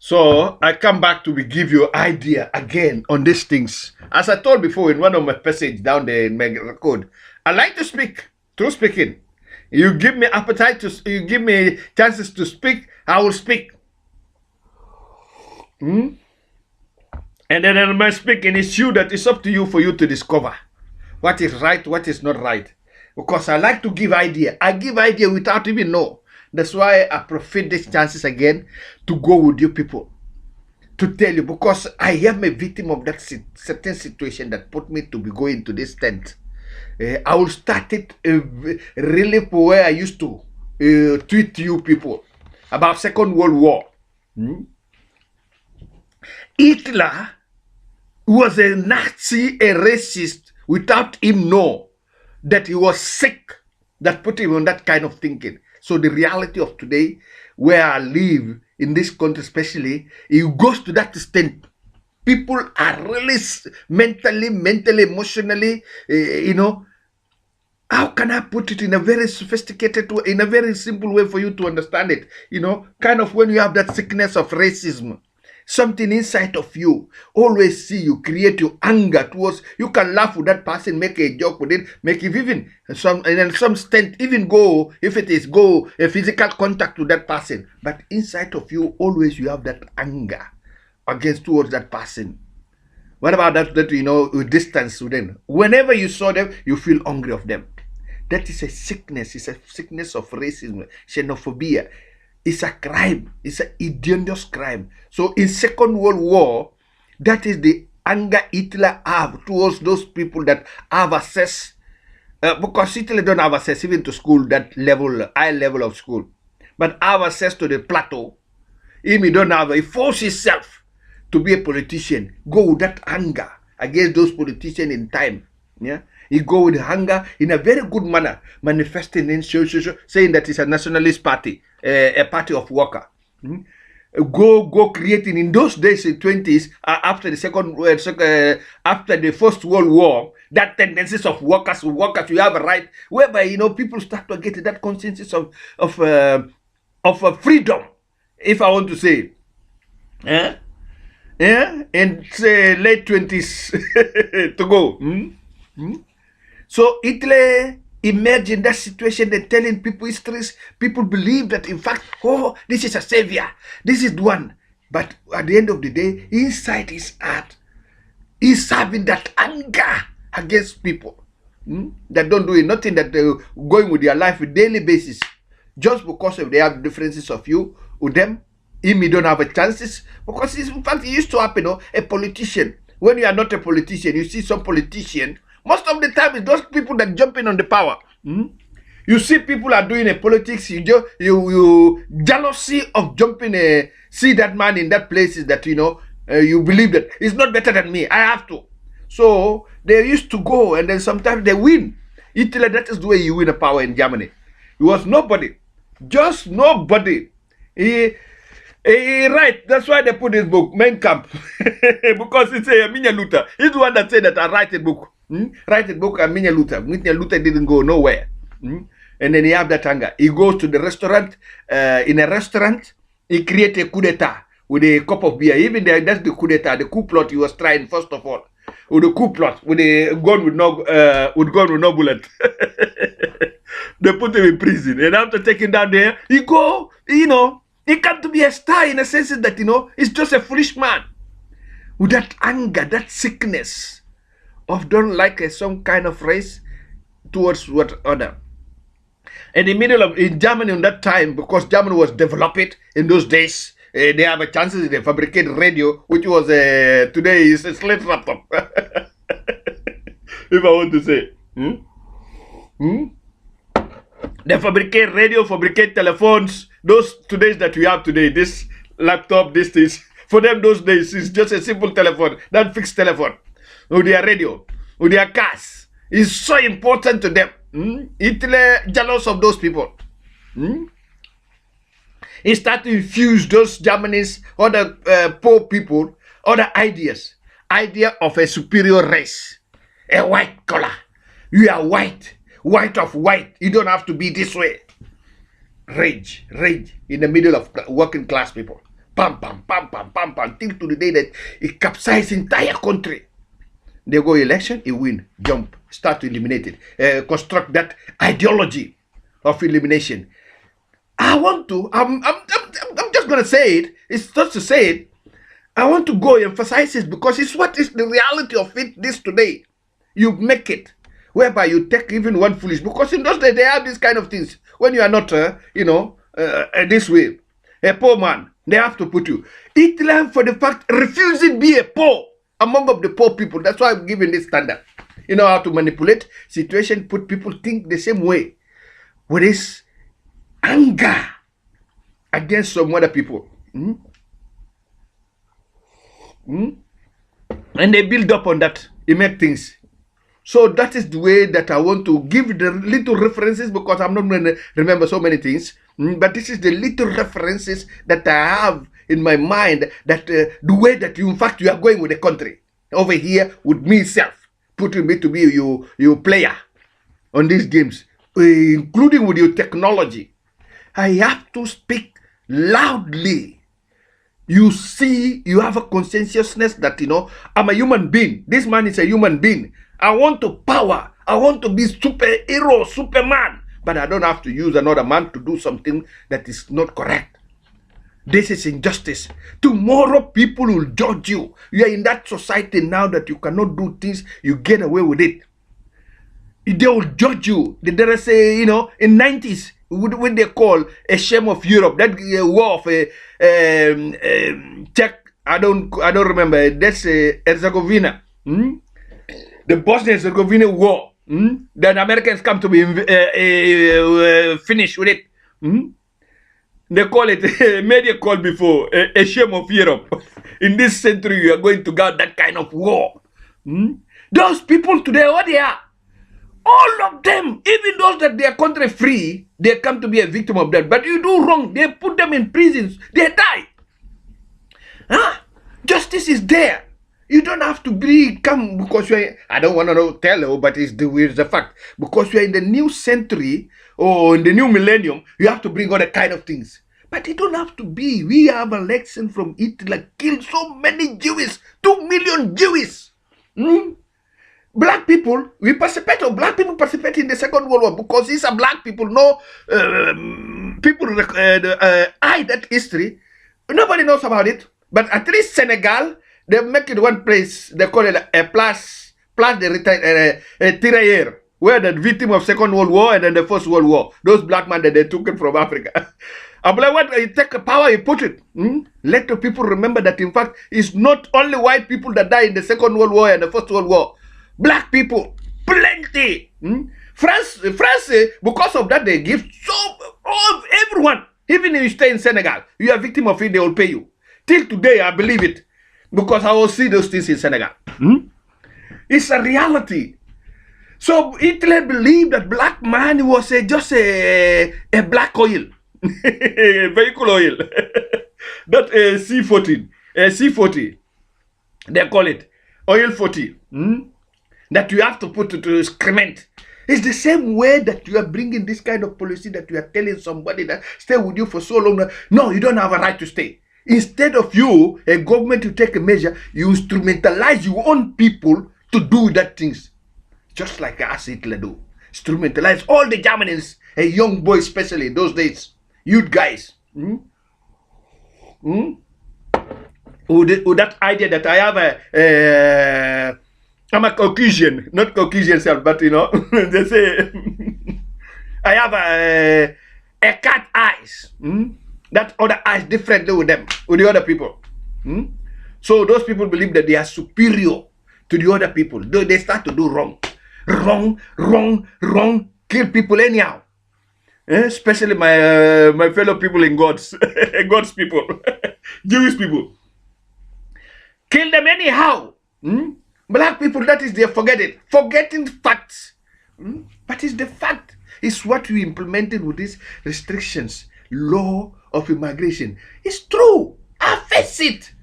So I come back to give you idea again on these things. As I told before in one of my passage down there in my code, I like to speak, through speaking. You give me appetite to, you give me chances to speak, I will speak. And then in my speaking, it's you that it's up to you for you to discover what is right, what is not right. Because I like to give idea. I give idea without even know. That's why I profit these chances again to go with you people. To tell you, because I am a victim of that certain situation that put me to be going to this tent. I will start it really for where I used to tweet you people about Second World War. Hitler was a Nazi, a racist, without him know that he was sick, that put him on that kind of thinking. So the reality of today, where I live in this country especially, it goes to that extent. People are really mentally, emotionally, how can I put it in a very sophisticated way, in a very simple way for you to understand it? Kind of when you have that sickness of racism, something inside of you always see you create your anger towards. You can laugh with that person, make a joke with it, make it even some extent even go, if it is go a physical contact with that person, but inside of you always you have that anger against towards that person. What about that distance with them? Whenever you saw them, you feel angry of them. That is a sickness. It's a sickness of racism, xenophobia. It's a crime. It's an idiotic crime. So in Second World War, that is the anger Hitler have towards those people that have access, because Hitler don't have access even to school, that level, high level of school, but have access to the plateau. He don't have. He force himself to be a politician. Go with that anger against those politicians in time. Yeah. He go with hunger in a very good manner, manifesting in saying that it's a nationalist party, a party of worker. Go creating in those days in 20s after the after the First World War, that tendencies of workers, you have a right, whereby people start to get that consensus of freedom, if I want to say, in say late 20s to go. So Hitler imagine that situation and telling people histories. People believe that in fact, oh, this is a savior, this is the one. But at the end of the day, inside his heart, he's having that anger against people that don't do nothing, that they're going with their life on a daily basis, just because of they have differences of you with them. Him, he don't have a chances, because in fact it used to happen. A politician, when you are not a politician, you see some politician. Most of the time, it's those people that jump in on the power. You see people are doing a politics. You jealousy of jumping. See that man in that place is that you believe that he's not better than me. I have to. So they used to go, and then sometimes they win. Italy, that is the way you win a power in Germany. It was nobody, just nobody. Right, that's why they put this book, Mein Kampf, because it's a Minya Luther. He's the one that said that I write a book. Write a book and Minya Luther. Minya Luther didn't go nowhere. And then he have that anger. He goes to the restaurant. In a restaurant, he create a coup d'etat with a cup of beer. Even there, that's the coup d'etat, the coup plot he was trying first of all. With the coup plot, with a gun with no bullet. They put him in prison. And after taking down there, he go, he come to be a star in a sense that, he's just a foolish man. With that anger, that sickness of don't like some kind of race towards what other. In the middle of, in Germany in that time, because Germany was developed in those days, they have a chances they fabricate radio, which was, today is a slate laptop. If I want to say. They fabricate radio, fabricate telephones. Those today's that we have today, this laptop, this is for them those days is just a simple telephone, that fixed telephone, with their radio, with their cars. Is so important to them. Italy jealous of those people. He started to infuse those Germans, other poor people, other ideas. Idea of a superior race, a white collar. You are white. White of white. You don't have to be this way. Rage in the middle of working class people. Pam, pam, pam, pam, pam, pam, till to the day that it capsized entire country. They go election, he win, jump, start to eliminate it, construct that ideology of elimination. I'm just gonna say it. It's just to say it. I want to go emphasize it because it's what is the reality of it this today. You make it, whereby you take even one foolish, because in those days they have these kind of things. When you are not, this way, a poor man, they have to put you. Hitler, for the fact, refusing to be a poor among of the poor people. That's why I'm giving this standard. You know how to manipulate situation, put people think the same way. With this anger against some other people. And they build up on that. They make things. So that is the way that I want to give the little references, because I'm not going to remember so many things. But this is the little references that I have in my mind, that the way that you, in fact, you are going with the country over here with myself, putting me to be your player on these games, including with your technology. I have to speak loudly. You see, you have a conscientiousness that, I'm a human being. This man is a human being. I want to power. I want to be superhero, Superman. But I don't have to use another man to do something that is not correct. This is injustice. Tomorrow people will judge you. You are in that society now that you cannot do things, you get away with it. They will judge you. There is a, in 90s, what they call a shame of Europe, that war of Czech, I don't remember, that's Herzegovina. The Bosnia-Herzegovina war. Then Americans come to be finished with it. They call it, media called before, a shame of Europe. In this century, you are going to get that kind of war. Those people today, what they are? All of them, even those that they are country free, they come to be a victim of that. But you do wrong, they put them in prisons, they die. Justice is there. You don't have to come because you are, I don't want to tell you, but it's the fact. Because you are in the new century or in the new millennium, you have to bring all the kind of things. But it don't have to be. We have a lesson from Hitler, killed so many Jews, 2 million Jews. Black people, black people participate in the Second World War because these are black people. No people hide that history. Nobody knows about it. But at least Senegal, they make it one place. They call it a place de Tirailleurs, where the victim of Second World War and then the First World War. Those black men that they took it from Africa. I'm like, what? You take the power, you put it. Let the people remember that, in fact, it's not only white people that die in the Second World War and the First World War. Black people, plenty. France, because of that, they give everyone. Even if you stay in Senegal, you are a victim of it, they will pay you. Till today, I believe it. Because I will see those things in Senegal. It's a reality. So Hitler believed that black man was just a black oil. Vehicle oil. That C40. C40. They call it. Oil 40. That you have to put to excrement. It's the same way that you are bringing this kind of policy that you are telling somebody that stay with you for so long. No, you don't have a right to stay. Instead of you, a government to take a measure, you instrumentalize your own people to do that things. Just like us Hitler do. Instrumentalize all the Germans, a young boy especially those days. Youth guys. With that idea that I have I'm a Caucasian, not Caucasian self, but they say I have a cat eyes. That other eyes differently with them, with the other people. So those people believe that they are superior to the other people. They start to do wrong, kill people anyhow. Especially my fellow people in God's people, Jewish people. Kill them anyhow. Black people, that is their forgetting facts. But it's the fact. It's what we implemented with these restrictions, law of immigration. It's true. I face it.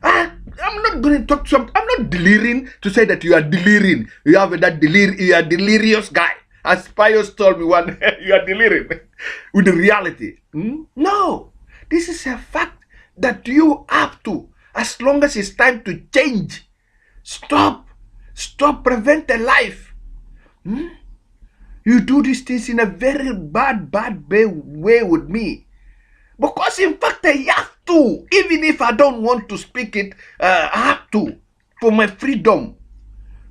I'm not going to talk I'm not delirious to say that you are delirious. You have that you are delirious guy. As Pius told me one, you are delirious with the reality. No, this is a fact that you have to, as long as it's time to change, stop prevent a life. You do these things in a very bad way with me. Because in fact I have to, even if I don't want to speak it, I have to, for my freedom.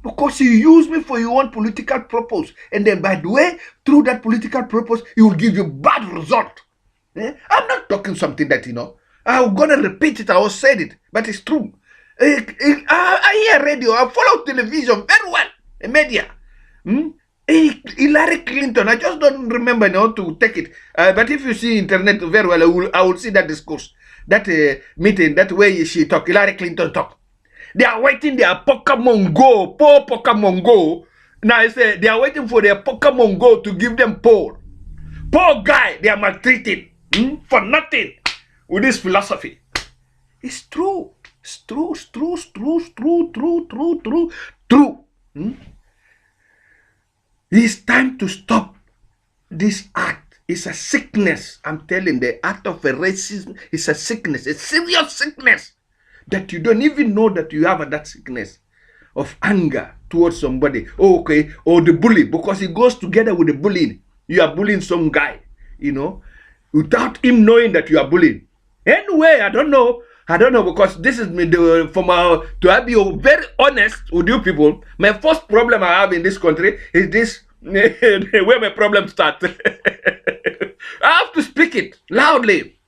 Because you use me for your own political purpose. And then by the way, through that political purpose, it will give you bad result. I'm not talking something that, I'm going to repeat it, I will say it, but it's true. I hear radio, I follow television very well, media. Hillary Clinton, I just don't remember now to take it. But if you see internet very well, I will see that discourse, that meeting, that way she talk, Hillary Clinton talk. They are waiting their Pokemon Go, poor Pokemon Go. Now I say they are waiting for their Pokemon Go to give them poor. Poor guy, they are maltreated for nothing with this philosophy. It's true. It's true. It's true. It's true. It's true. It's time to stop this act. It's a sickness. I'm telling, the act of racism is a sickness, a serious sickness that you don't even know that you have that sickness of anger towards somebody. Oh, okay, or the bully, because it goes together with the bullying. You are bullying some guy, without him knowing that you are bullying. Anyway, I don't know, because this is me to be very honest with you people. My first problem I have in this country is this, where my problem starts. I have to speak it loudly.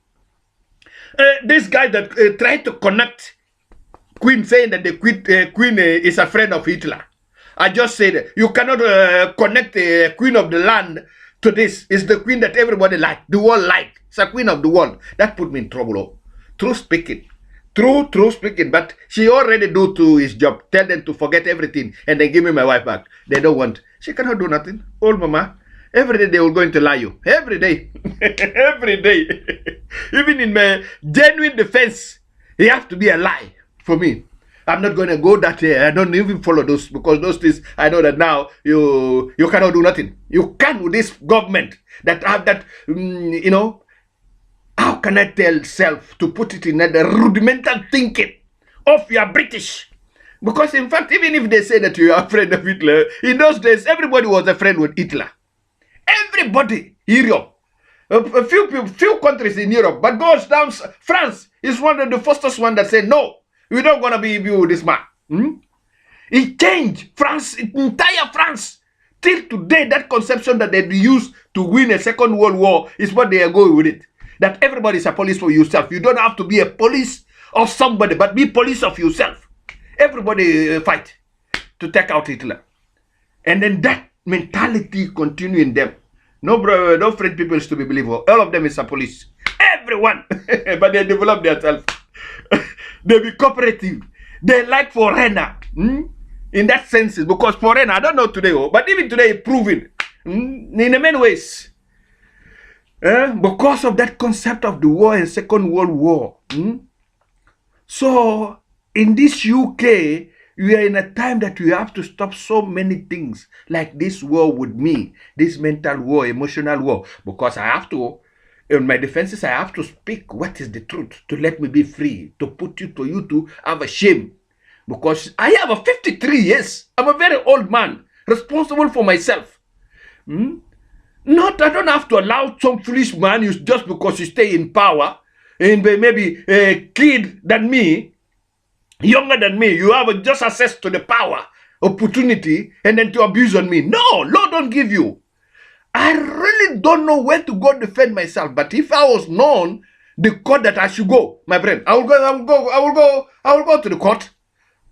This guy that tried to connect Queen, saying that the Queen is a friend of Hitler. I just said, you cannot connect the Queen of the land to this. It's the Queen that everybody like, the world like. It's a Queen of the world. That put me in trouble. True speaking. True speaking. But she already do to his job. Tell them to forget everything and then give me my wife back. They don't want. She cannot do nothing. Old mama. Every day they will going to lie you. Every day. Every day. Even in my genuine defense, it have to be a lie for me. I'm not going to go that way. I don't even follow those, because those things, I know that now you cannot do nothing. You can with this government that have that, how can I tell self to put it in the rudimental thinking of you are British? Because in fact, even if they say that you are a friend of Hitler, in those days, everybody was a friend with Hitler. Everybody, Europe. A few countries in Europe, but goes down. France is one of the first one that said, no, we don't gonna be with this man. It changed France, entire France. Till today, that conception that they used to win a Second World War is what they are going with it. That everybody is a police for yourself. You don't have to be a police of somebody, but be police of yourself. Everybody fight to take out Hitler. And then that mentality continue in them. No, bro, no French people is to be believable. All of them is a police. Everyone. But they develop themselves. They be cooperative. They like foreigner. In that sense, because foreigner, I don't know today, but even today, proven in many ways. Because of that concept of the war and Second World War. So, in this UK, we are in a time that we have to stop so many things, like this war with me, this mental war, emotional war, because I have to, in my defenses, I have to speak what is the truth, to let me be free, to put you to have a shame. Because I have a 53 years. I'm a very old man, responsible for myself. I don't have to allow some foolish man just because you stay in power, and maybe a kid than me, younger than me, you have just access to the power, opportunity, and then to abuse on me. No, Lord don't give you. I really don't know where to go defend myself. But if I was known the court that I should go, my friend, I will go to the court.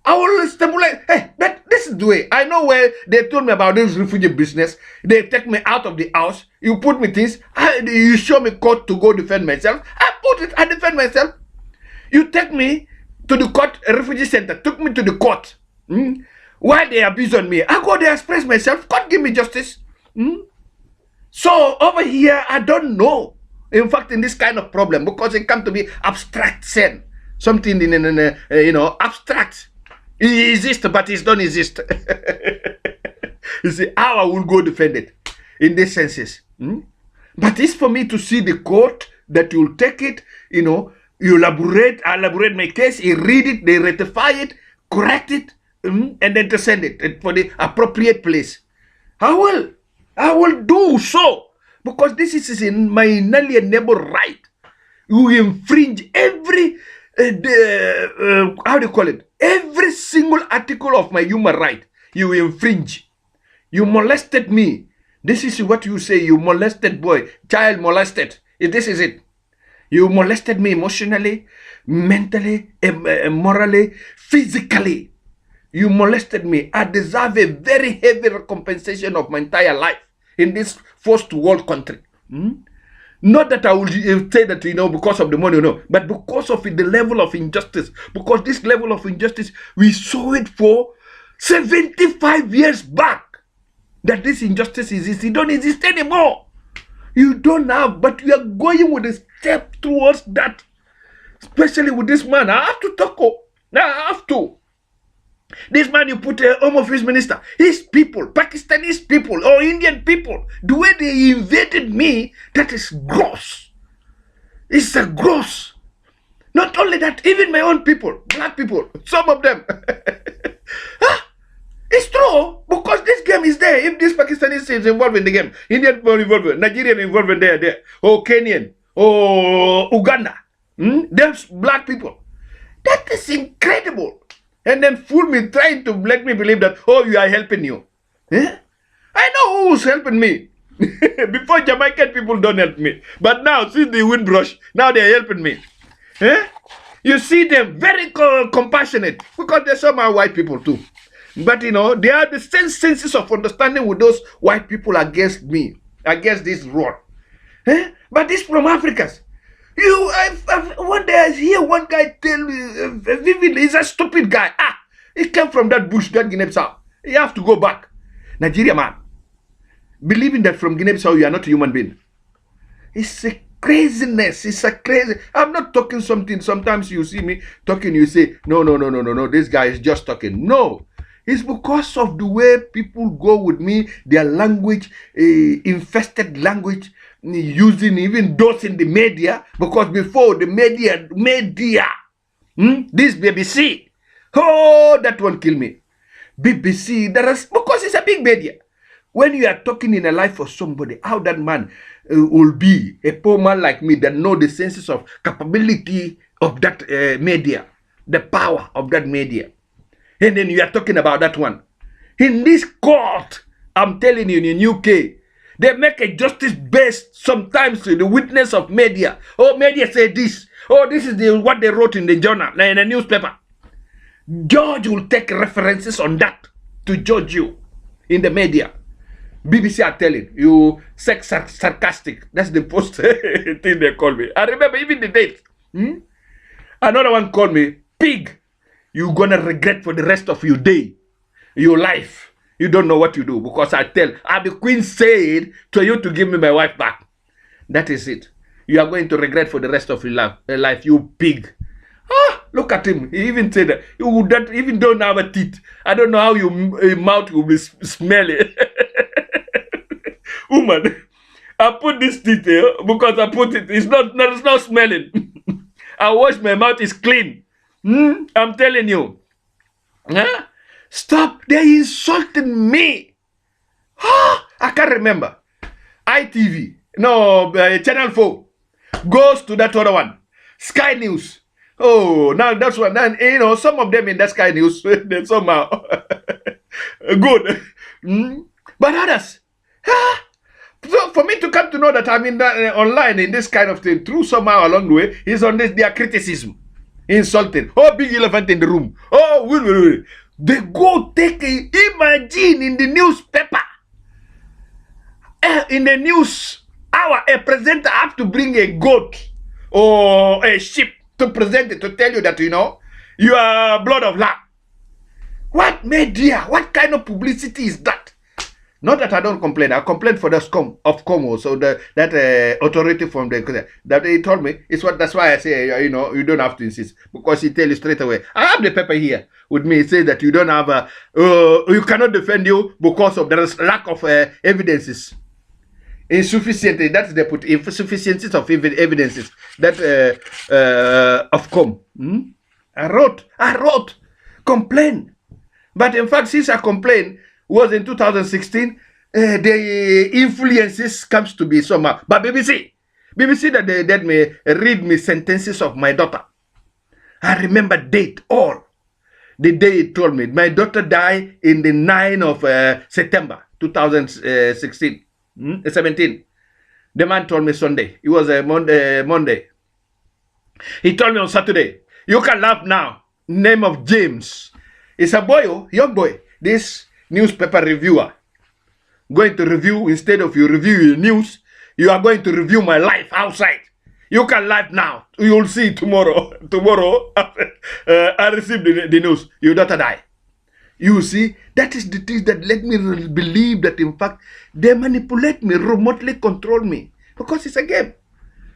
I will stimulate. Hey, this is the way. I know where they told me about this refugee business. They take me out of the house. You put me things. You show me court to go defend myself. I defend myself. You take me to the court, a refugee center, took me to the court. Why they abuse on me? I go there, express myself. Court give me justice. So over here, I don't know. In fact, in this kind of problem, because it come to be abstract sense, something in abstract. It exists, but it don't exist. You see how I will go defend it in these senses. But it's for me to see the court that will take it, You elaborate, I elaborate my case, you read it, they rectify it, correct it, and then to send it for the appropriate place. I will do so, because this is in my inalienable right. You infringe every, how do you call it? Every single article of my human right. You infringe. You molested me. This is what you say. You molested boy, child molested. This is it. You molested me emotionally, mentally, morally, physically. You molested me. I deserve a very heavy compensation of my entire life in this first world country. Not that I will say that, because of the money, no, but because of the level of injustice. Because this level of injustice, we saw it for 75 years back. That this injustice exists. It don't exist anymore. You don't have, but we are going with a step towards that. Especially with this man. I have to talk. I have to. This man, you put a Home Office Minister, his people, Pakistani people or Indian people, the way they invaded me, that is gross. It's a gross. Not only that, even my own people, black people, some of them. It's true, because this game is there. If this Pakistani is involved in the game, Indian people involved, Nigerian involved in there, or Kenyan, or Uganda, there's black people. That is incredible. And then fool me, trying to let me believe that, oh, you are helping you. I know who's helping me. Before, Jamaican people don't help me. But now, since the Windrush, now they're helping me. You see them very compassionate, because they're somehow white people too. But, they have the same senses of understanding with those white people against me, against this road. But this from Africans. One day I hear one guy tell me, vividly, he's a stupid guy. He came from that bush, that Guinea-Bissau. You have to go back. Nigeria, man. Believing that from Guinea-Bissau you are not a human being. It's a craziness. It's a crazy. I'm not talking something. Sometimes you see me talking, you say, no, this guy is just talking. No. It's because of the way people go with me, their language, infested language, using even those in the media, because before the media, this BBC, oh, that one kill me. BBC, because it's a big media. When you are talking in a life of somebody, how that man will be, a poor man like me that know the senses of capability of that media, the power of that media. And then you are talking about that one. In this court, I'm telling you, in UK, they make a justice based sometimes to the witness of media. Oh, media said this. Oh, this is what they wrote in the journal, in a newspaper. Judge will take references on that to judge you in the media. BBC are telling you sarcastic. That's the post thing they call me. I remember even the date. Another one called me pig. You're gonna regret for the rest of your day, your life. You don't know what you do, because the queen said to you to give me my wife back. That is it. You are going to regret for the rest of your life, you pig. Look at him. He even said that. You even don't have a teeth. I don't know how your mouth will be smelly. Woman, I put this teeth here because I put it. It's not smelling. I wash my mouth. It's clean. I'm telling you. Stop. They're insulting me. I can't remember. ITV. No, Channel 4 goes to that other one. Sky News. Oh, now that's one. And, some of them in that Sky News, they somehow good. But others. So for me to come to know that I'm in that, online in this kind of thing, through somehow along the way, is on their criticism. Insulting. Oh, big elephant in the room. Oh, wait. They go take imagine in the newspaper. In the news hour, a presenter have to bring a goat or a sheep to present it, to tell you that, you are blood of lamb. What media? What kind of publicity is that? Not that I don't complain. I complain for the scum of Como, so that authority from that they told me. That's why I say, you don't have to insist, because he tell you straight away. I have the paper here with me. It says that you don't have you cannot defend you because of the lack of evidences. insufficiently. That's they put insufficiencies of evidences that of come. I wrote, complain. But in fact, since I complained was in 2016, the influences comes to be somehow. But BBC that they let me read me sentences of my daughter. I remember date all. The day it told me my daughter died in the 9th of September 2016, 17. The man told me Sunday. It was a Monday. He told me on Saturday. You can laugh now. Name of James. It's a boy, young boy. This newspaper reviewer. Going to review, instead of you review your news, you are going to review my life outside. You can laugh now. You will see tomorrow. Tomorrow, I received the news. Your daughter died. You see, that is the thing that let me believe that in fact, they manipulate me, remotely control me. Because it's a game.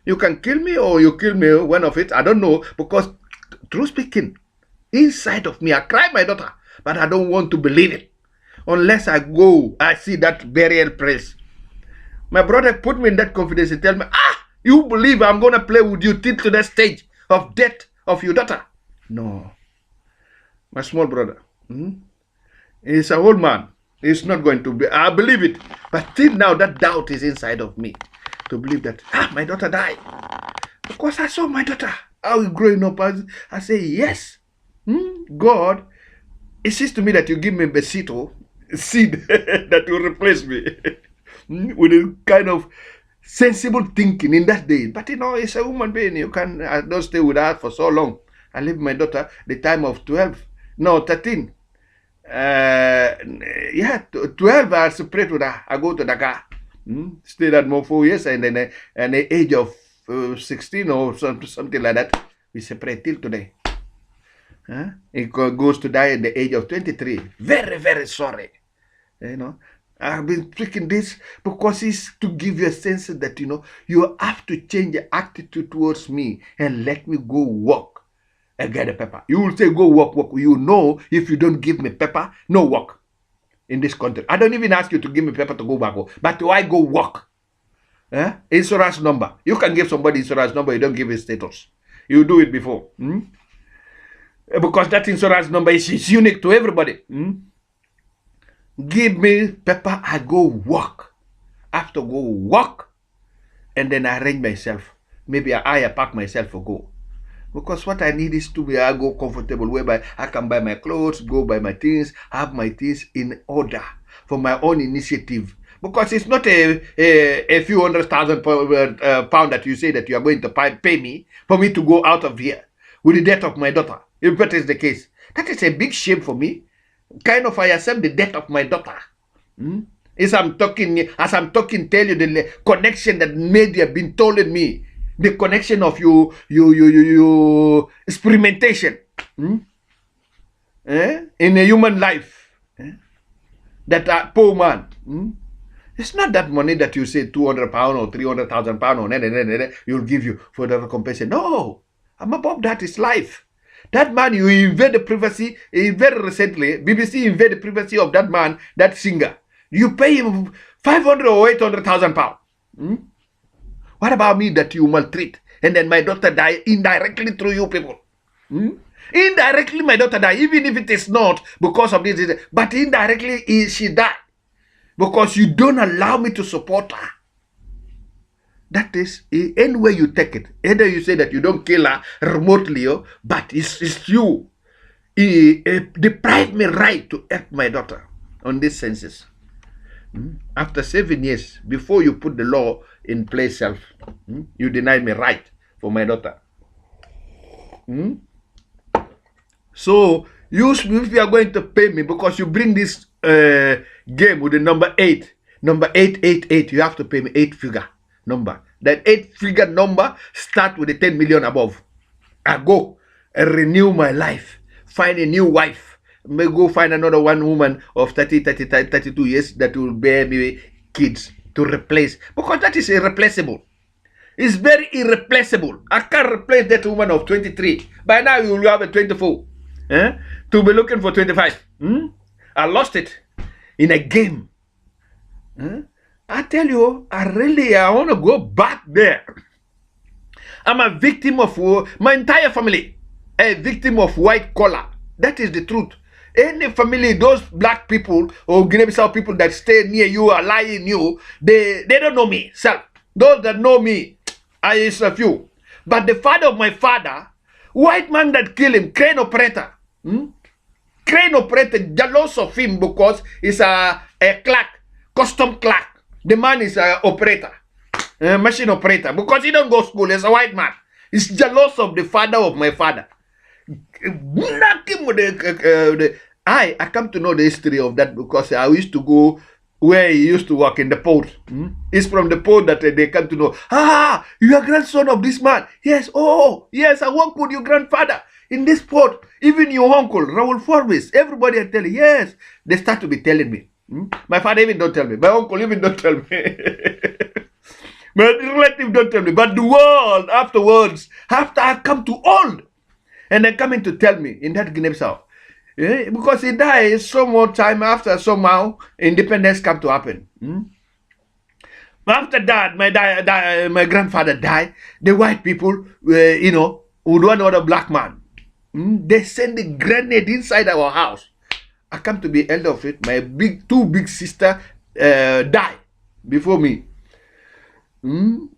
You can kill me or you kill me, one of it. I don't know. Because, true speaking, inside of me, I cry my daughter. But I don't want to believe it. Unless I go, I see that burial place. My brother put me in that confidence and tell me, you believe I'm going to play with you till to the stage of death of your daughter? No. My small brother. He's an old man. He's not going to be. I believe it. But till now, that doubt is inside of me. To believe that, my daughter died. Because I saw my daughter. How growing up. I say, yes. God, it seems to me that you give me a seed that will replace me. With a kind of sensible thinking in that day. But it's a woman being. You can I don't stay with her for so long. I leave my daughter the time of 13. 12 I separate with her. I go to Dakar. Stayed at more 4 years, and then at the age of 16 or something like that, we separate till today. It goes to die at the age of 23. Very, very sorry. I've been speaking this because it's to give you a sense that, you have to change your attitude towards me and let me go work and get a pepper. You will say, go work. You know, if you don't give me pepper, no work in this country. I don't even ask you to give me pepper to go back home. But do I go work? Insurance number. You can give somebody insurance number, you don't give his status. You do it before. Because that insurance number is unique to everybody. Give me pepper, I go work. After go work, and then I arrange myself. Maybe I pack myself for go. Because what I need is to be, I go comfortable, whereby I can buy my clothes, go buy my things, have my things in order for my own initiative. Because it's not a few £100,000 pound that you say that you are going to pay me for me to go out of here with the death of my daughter. If that is the case, that is a big shame for me. Kind of I accept the death of my daughter. As I'm talking, tell you the connection that media been told me, the connection of your experimentation in a human life. That poor man. It's not that money that you say £200 or £300,000 or you'll give you for the recompense. No, I'm above that. It's life. That man, you invade the privacy, very recently, BBC invade the privacy of that man, that singer. You pay him 500 or 800,000 pounds. What about me that you maltreat? And then my daughter die indirectly through you people. Indirectly my daughter die, even if it is not because of this. But indirectly she died. Because you don't allow me to support her. That is, any way you take it. Either you say that you don't kill her remotely, but it's you. Deprive me right to help my daughter on these senses. After 7 years, before you put the law in place self, you deny me right for my daughter. So, if you are going to pay me because you bring this game with the number 8, number 888, you have to pay me 8 figure number. That 8 figure number start with the 10 million above. I go and renew my life, find a new wife, may go find another one woman of 32 years that will bear me kids to replace, because that is irreplaceable. It's very irreplaceable. I can't replace that woman of 23. By now you will have a 24. To be looking for 25. I lost it in a game. I tell you, I want to go back there. I'm a victim of my entire family, a victim of white collar. That is the truth. Any family, those black people or Guinea-Bissau people that stay near you are lying you, they don't know me. So those that know me, is a few. But the father of my father, white man that killed him, crane operator. Crane operator, jealous of him because he's a clerk, custom clerk. The man is an operator, machine operator, because he don't go to school. He's a white man. He's jealous of the father of my father. I come to know the history of that because I used to go where he used to work in the port. It's from the port that they come to know. You are grandson of this man. Yes. Oh, yes. I work with your grandfather in this port. Even your uncle, Raul Forbes. Everybody are telling. Yes. They start to be telling me. My father even don't tell me. My uncle even don't tell me. My relative don't tell me. But the world afterwards, after I come to old, and they coming to tell me in that Guinea-Bissau. Because he died some more time after somehow independence come to happen. After that, my grandfather died. The white people, would want another black man. They send a grenade inside our house. I come to be elder of it. My two big sister died before me. And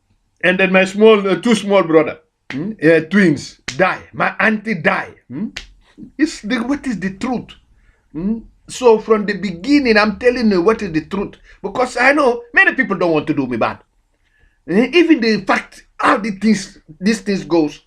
then my two small brother, twins, die. My auntie die. What is the truth? So from the beginning, I'm telling you what is the truth. Because I know many people don't want to do me bad. Even the fact how these things goes,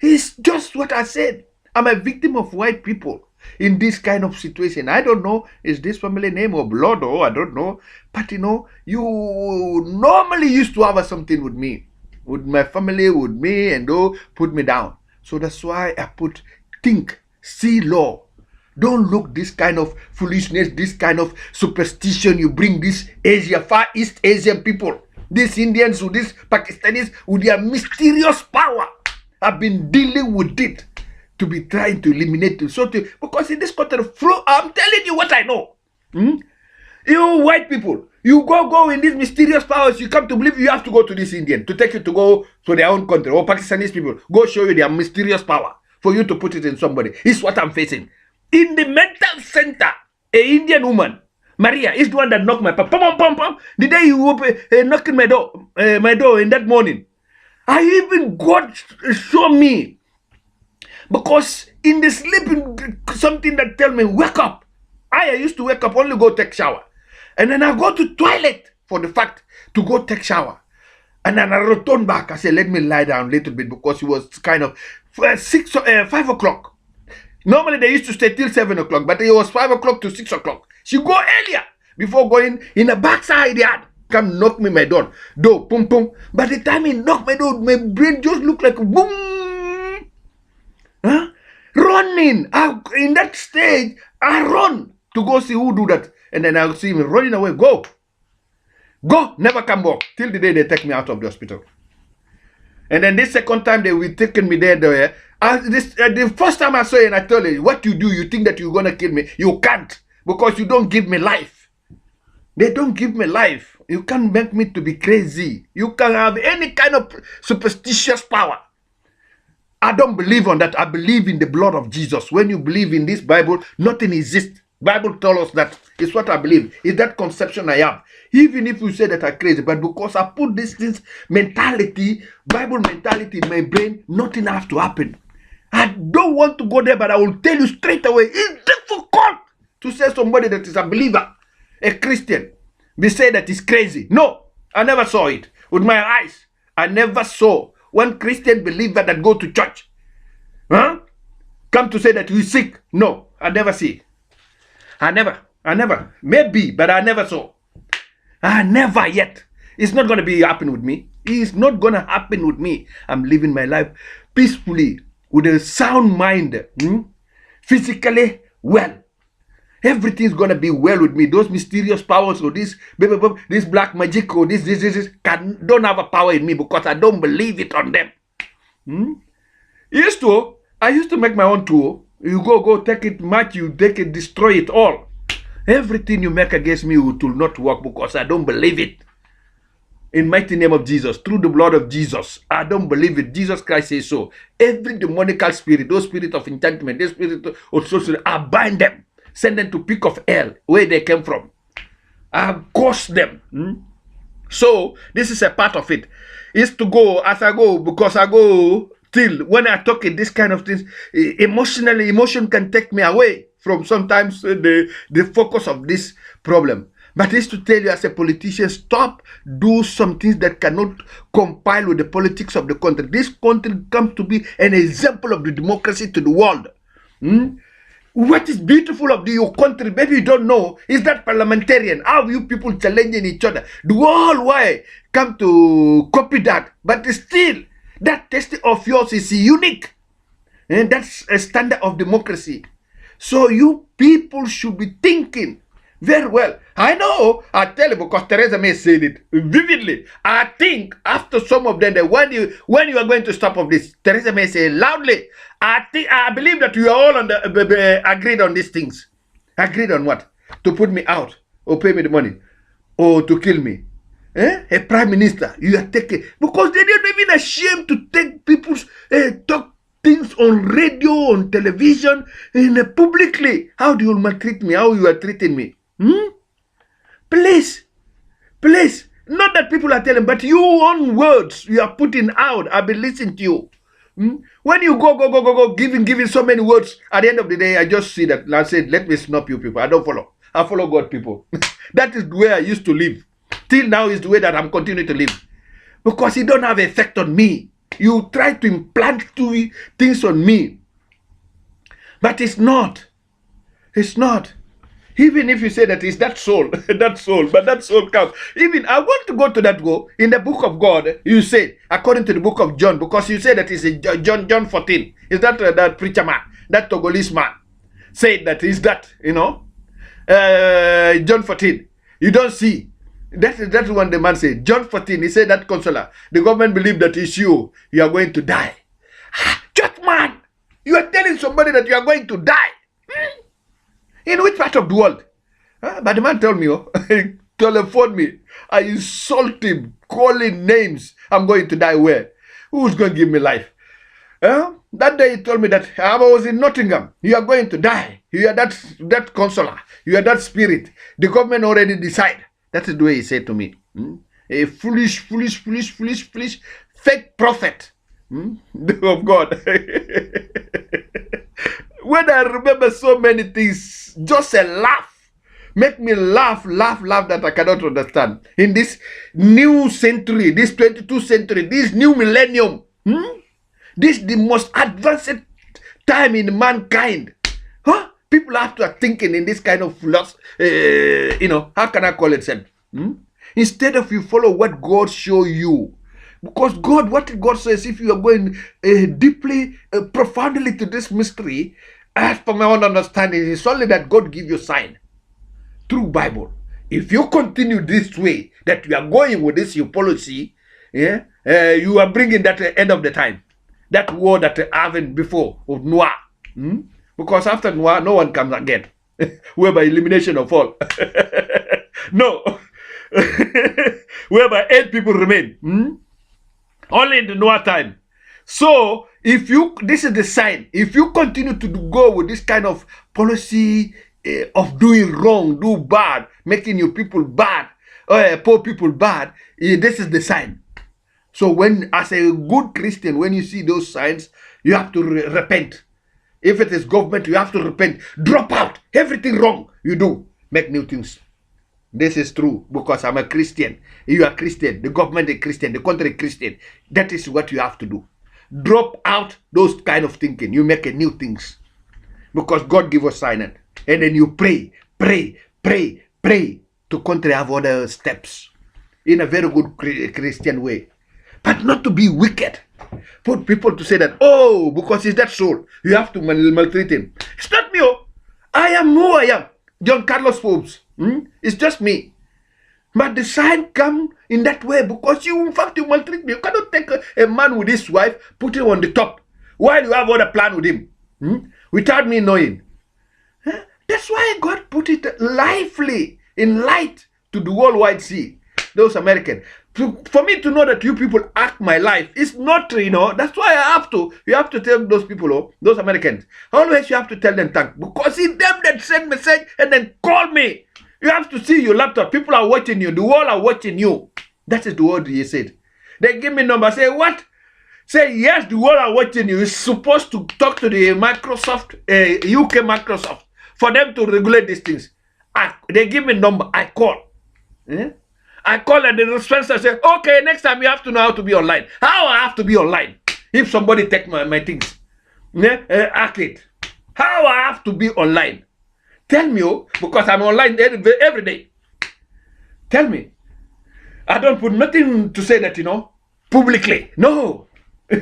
it's just what I said. I'm a victim of white people in this kind of situation. I don't know, is this family name or blood or I don't know. But you normally used to have something with me, with my family, with me, and put me down. So that's why I put think, see law. Don't look this kind of foolishness, this kind of superstition you bring this Asia, Far East Asian people, these Indians or these Pakistanis with their mysterious power. I've been dealing with it to be trying to eliminate it. Because in this country, I'm telling you what I know. You white people, you go in these mysterious powers, you come to believe you have to go to this Indian to take you to go to their own country, or Pakistanis people, go show you their mysterious power for you to put it in somebody. It's what I'm facing. In the mental center, a Indian woman, Maria, is the one that knocked my pum pum pum pum. The day you open, knocking my door in that morning. I even God show me, because in the sleeping something that tell me wake up. I used to wake up, only go take shower, and then I go to toilet for the fact to go take shower, and then I return back. I say let me lie down a little bit because it was kind of 5 o'clock. Normally they used to stay till 7 o'clock, but it was 5 o'clock to 6 o'clock. She go earlier before going in the backside yard. Come knock me my door, boom boom. By the time he knock my door, my brain just look like boom. Running. In that stage, I run to go see who do that, and then I'll see him running away. Go, never come back till the day they take me out of the hospital. And then this second time they will taking me there. The first time I saw it, and I told you, what you do, you think that you're gonna kill me? You can't, because you don't give me life. They don't give me life. You can't make me to be crazy. You can have any kind of superstitious power. I don't believe on that. I believe in the blood of Jesus. When you believe in this Bible, nothing exists. Bible tells us that. It's what I believe. It's that conception I have. Even if you say that I'm crazy, but because I put this mentality, Bible mentality in my brain, nothing has to happen. I don't want to go there, but I will tell you straight away, it's difficult to say somebody that is a believer, a Christian, be say that is crazy. No, I never saw it with my eyes. I never saw one Christian believer that go to church come to say that he's sick. No, I never see. I never. Maybe, but I never saw. I never yet. It's not going to happen with me. It's not going to happen with me. I'm living my life peacefully with a sound mind, physically well. Everything's going to be well with me. Those mysterious powers or this black magic or this don't have a power in me because I don't believe it on them. I used to make my own tool. You go take it, match, you take it, destroy it all. Everything you make against me will not work because I don't believe it. In mighty name of Jesus, through the blood of Jesus, I don't believe it. Jesus Christ says so. Every demonical spirit, those spirit of enchantment, those spirit of sorcery, I bind them, send them to peak of hell, where they came from. I curse them. So this is a part of it. Is to go as I go, because I go till when I talk in this kind of things, emotionally, emotion can take me away from sometimes the focus of this problem. But it's to tell you as a politician, stop, do some things that cannot compile with the politics of the country. This country comes to be an example of the democracy to the world. What is beautiful of your country, maybe you don't know, is that parliamentarian, how you people challenging each other. The whole way come to copy that, but still, that taste of yours is unique. And that's a standard of democracy. So you people should be thinking very well. I know, I tell you, because Theresa May said it vividly. I think after some of them, that when you are going to stop of this, Theresa May said loudly, I believe that you are all agreed on these things. Agreed on what? To put me out, or pay me the money, or to kill me. A prime minister, you are taking, because they didn't even ashamed to take people's talk things on radio, on television, and publicly. How do you maltreat me? How you are treating me? Please, not that people are telling, but your own words you are putting out. I've been listening to you. When you go, giving so many words, at the end of the day, I just see that, and I said, let me snub you people. I don't follow. I follow God people. That is the way I used to live. Till now is the way that I'm continuing to live. Because it don't have effect on me. You try to implant things on me. But it's not. It's not. Even if you say that it's that soul, but that soul comes. Even I want to go to that in the book of God, you say, according to the book of John, because you say that it's John 14. Is that that preacher man, that Togolese man, said that is that, John 14. You don't see. That's when the man said, John 14, he said that consoler, the government believe that it's you are going to die. Just man, you are telling somebody that you are going to die. In which part of the world? But the man told me, he telephoned me. I insult him, calling names. I'm going to die where? Who's going to give me life? That day he told me that I was in Nottingham. You are going to die. You are that consoler. You are that spirit. The government already decided. That is the way he said to me. A foolish, fake prophet of God. When I remember so many things, just a laugh. Make me laugh that I cannot understand. In this new century, this 22nd century, this new millennium, this is the most advanced time in mankind. People have to are thinking in this kind of how can I call it? Instead of you follow what God show you. Because what God says, if you are going deeply, profoundly to this mystery, as per my own understanding, it's only that God give you sign through Bible. If you continue this way, that you are going with this your policy, you are bringing that end of the time. That war that happened before of Noah. Because after Noah, no one comes again. Whereby elimination of all. No. Whereby 8 people remain. Only in the Noah time. So, this is the sign. If you continue to go with this kind of policy of doing wrong, do bad, making your people bad, poor people bad, this is the sign. So, as a good Christian, when you see those signs, you have to repent. If it is government, you have to repent. Drop out everything wrong you do. Make new things. This is true because I'm a Christian. You are Christian. The government is Christian. The country is Christian. That is what you have to do. Drop out those kind of thinking. You make a new things. Because God give us sign. And then you pray to country have other steps. In a very good Christian way. But not to be wicked. Put people to say that, because he's that soul, you have to maltreat him. It's not me. I am who I am. John Carlos Forbes. It's just me. But the sign come in that way because in fact, you maltreat me. You cannot take a man with his wife, put him on the top, while you have other plan with him, without me knowing. That's why God put it lively in light to the worldwide sea. Those Americans. For me to know that you people act my life, it's not, that's why you have to tell those people, those Americans, always you have to tell them thank, because it's them that send message and then call me. You have to see your laptop. People are watching you. The world are watching you. That is the word he said. They give me number. Say what? Say yes, the world are watching you. You're supposed to talk to the Microsoft, UK Microsoft, for them to regulate these things. They give me number. I call. I call and the response say, okay, next time you have to know how to be online. How I have to be online? If somebody take my things, hack it. How I have to be online? Tell me, because I'm online every day. Tell me. I don't put nothing to say that, publicly. No. In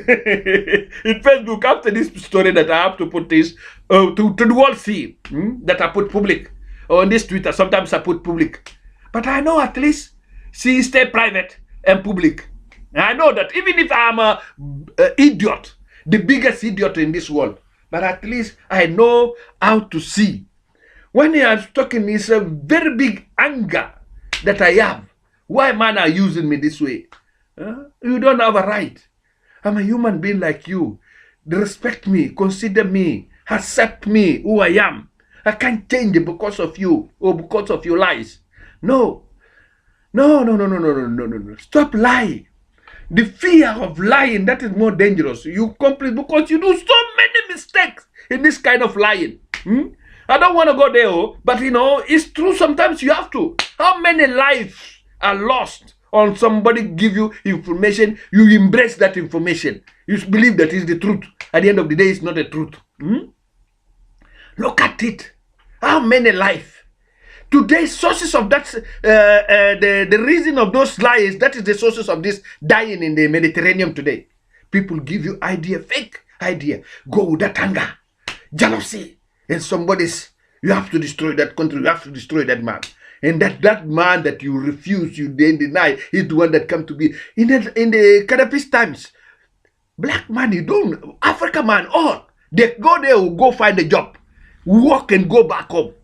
Facebook, after this story that I have to put this to the world see, that I put public. Or on this Twitter, sometimes I put public. But I know at least she stay private and public. And I know that even if I'm a idiot, the biggest idiot in this world, but at least I know how to see. When he is talking, it's a very big anger that I have. Why man are using me this way? You don't have a right. I'm a human being like you. Respect me, consider me, accept me, who I am. I can't change it because of you or because of your lies. No. No. Stop lying. The fear of lying, that is more dangerous. You complete because you do so many mistakes in this kind of lying. I don't want to go there, but it's true. Sometimes you have to. How many lives are lost on somebody give you information, you embrace that information. You believe that is the truth. At the end of the day, it's not the truth. Look at it. How many lives? Today's sources of that, the reason of those lies, that is the sources of this dying in the Mediterranean today. People give you idea, fake idea. Go with that anger, jealousy, and you have to destroy that country, you have to destroy that man. And that man that you refuse, you then deny, is the one that come to be. In the Gaddafi's times, black man, African man, all. They go there, go find a job, work and go back home.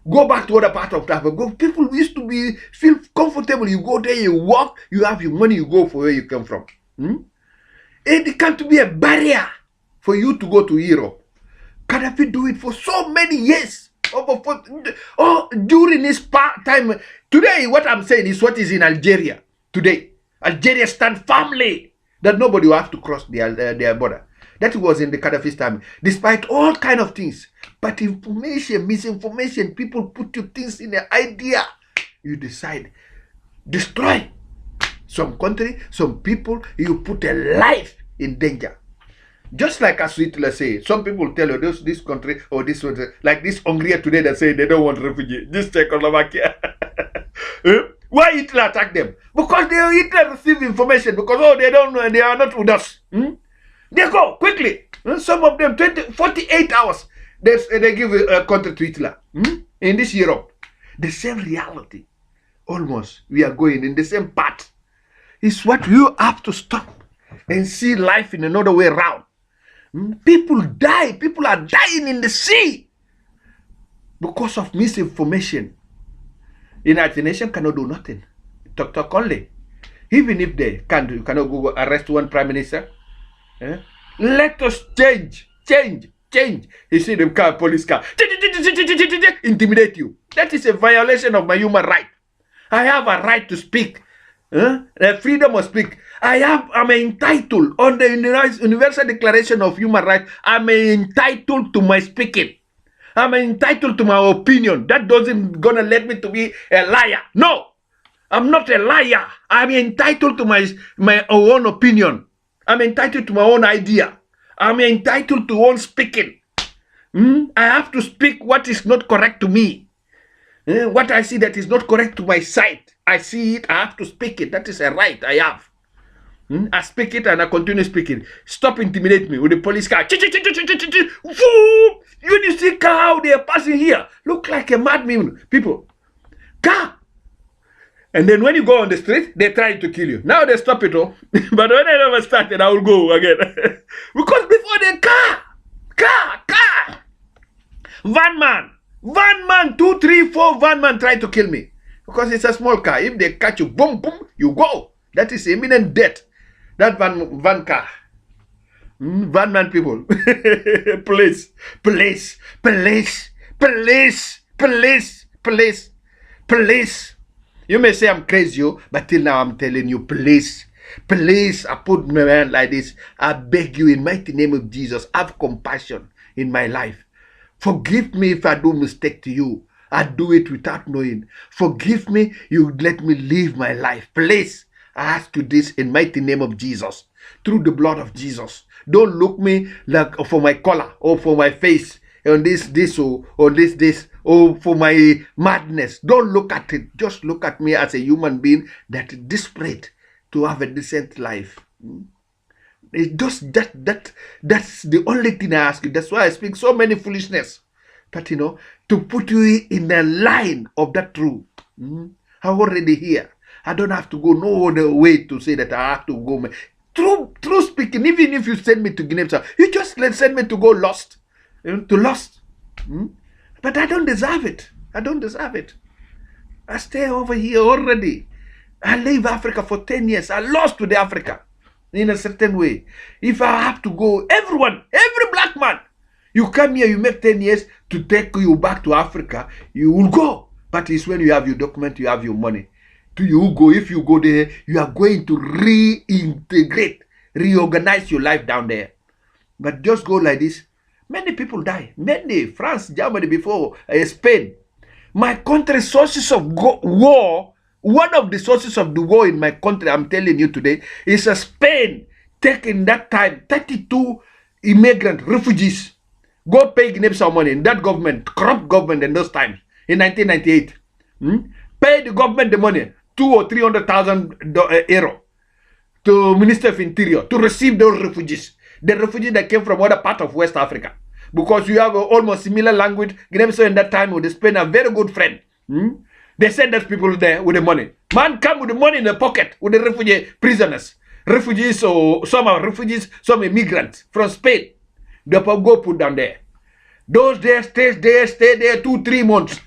Go back to other part of Africa. People used to feel comfortable. You go there, you work, you have your money, you go for where you come from. It can't be a barrier for you to go to Europe. Gaddafi do it for so many years. During his time. Today, what I'm saying is what is in Algeria. Today, Algeria stand firmly that nobody will have to cross their border. That was in the Gaddafi's time. Despite all kind of things. But information, misinformation, people put you things in an idea. You decide, destroy some country, some people, you put a life in danger. Just like as Hitler say, some people tell you this country or this one, like this Hungary today that say they don't want refugee. This Czechoslovakia. Why Hitler attack them? Because Hitler receive information because they are not with us. They go quickly. Some of them 48 hours. They give a country to Hitler. In this Europe, the same reality. Almost we are going in the same path. It's what you have to stop and see life in another way around. People die. People are dying in the sea because of misinformation. United Nations cannot do nothing. Talk only. Even if they can't, you cannot go arrest one prime minister. Let us change. You see them police car, intimidate you. That is a violation of my human right. I have a right to speak. The freedom of speak. I'm entitled on the Universal Declaration of Human Rights. I'm entitled to my speaking. I'm entitled to my opinion. That doesn't gonna let me to be a liar. No, I'm not a liar. I'm entitled to my own opinion. I'm entitled to my own idea. I'm entitled to own speaking. I have to speak what is not correct to me. What I see that is not correct to my side. I see it, I have to speak it. That is a right I have. I speak it and I continue speaking. Stop intimidating me with the police car. You see how they are passing here. Look like a madman. People. Car. And then when you go on the street, they try to kill you. Now they stop it all. But when I never started, I will go again. Because before the car. Van man. Van man, 2, 3, 4 van man try to kill me. Because it's a small car. If they catch you, boom, boom, you go. That is imminent death. That van car. Van man people. Police, police, police, police, police, police, police. You may say I'm crazy, but till now I'm telling you, please, please, I put my hand like this. I beg you in mighty name of Jesus, have compassion in my life. Forgive me if I do mistake to you. I do it without knowing. Forgive me, you let me live my life. Please, I ask you this in mighty name of Jesus, through the blood of Jesus. Don't look me like for my color or for my face on this or this or for my madness. Don't look at it. Just look at me as a human being that is desperate to have a decent life. It's just that's the only thing I ask you. That's why I speak so many foolishness. But to put you in the line of that truth. I'm already here. I don't have to go no other way to say that I have to go. True speaking, even if you send me to Guinea-Bissau, you just send me to go lost. To lost. But I don't deserve it. I don't deserve it. I stay over here already. I leave Africa for 10 years. I lost to the Africa in a certain way. If I have to go, everyone, every black man, you come here, you make 10 years to take you back to Africa, you will go. But it's when you have your document, you have your money. Do you go? If you go there, you are going to reintegrate, reorganize your life down there. But just go like this. Many people die. Many. France, Germany before, Spain. My country's sources of war, one of the sources of the war in my country, I'm telling you today, is Spain taking that time 32 immigrant refugees. Go pay Guinea-Bissau money in that government, corrupt government in those times, in 1998. Pay the government the money, 200,000 or 300,000 euro to Minister of Interior to receive those refugees. The refugees that came from other part of West Africa. Because you have almost similar language. Guinea-Bissau in that time with Spain, a very good friend. They send those people there with the money. Man come with the money in the pocket with the refugee prisoners. Refugees, or some are refugees, some immigrants from Spain. They go put down there. Those there, stay there 2-3 months.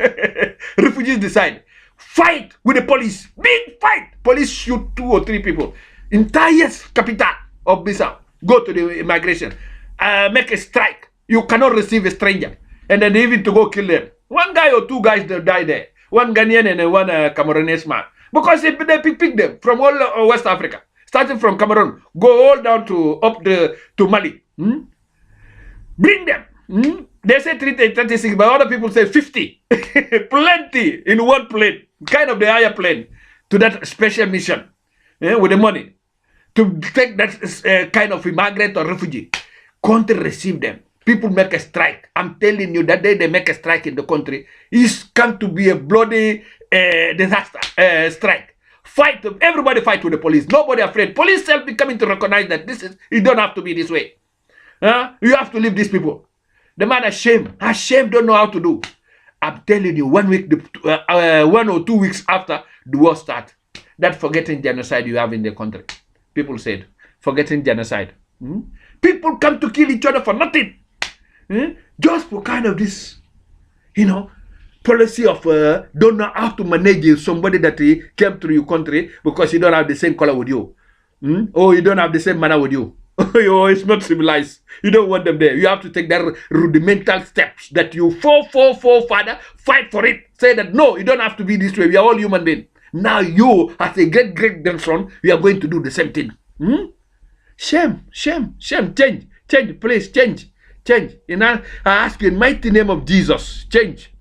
Refugees decide. Fight with the police. Big fight. Police shoot 2 or 3 people. Entire capital of Bissau. Go to the immigration. Make a strike. You cannot receive a stranger. And then even to go kill them. 1 guy or 2 guys that die there. 1 Ghanaian and 1 Cameroonese man. Because they pick them from all West Africa. Starting from Cameroon. Go all down to Mali. Bring them. They say 36, but other people say 50. Plenty in one plane. Kind of the higher plane. To that special mission. With the money. To take that kind of immigrant or refugee. Country receive them. People make a strike. I'm telling you, that day they make a strike in the country, it's come to be a bloody disaster strike. Fight. Everybody fight with the police. Nobody afraid. Police self be coming to recognize that it don't have to be this way. You have to leave these people. The man ashamed, don't know how to do. I'm telling you, 1 week, 1 or 2 weeks after the war start, that forgetting genocide you have in the country. People said, forgetting genocide. People come to kill each other for nothing. Just for kind of this, policy of don't know how to manage somebody that came to your country because he don't have the same color with you. Or you don't have the same manner with you. It's not civilized. You don't want them there. You have to take that rudimental steps that you father, fight for it. Say that, no, you don't have to be this way. We are all human beings. Now you, as a great grandson, we are going to do the same thing. Shame. Change, please, change. I ask you in mighty name of Jesus, change.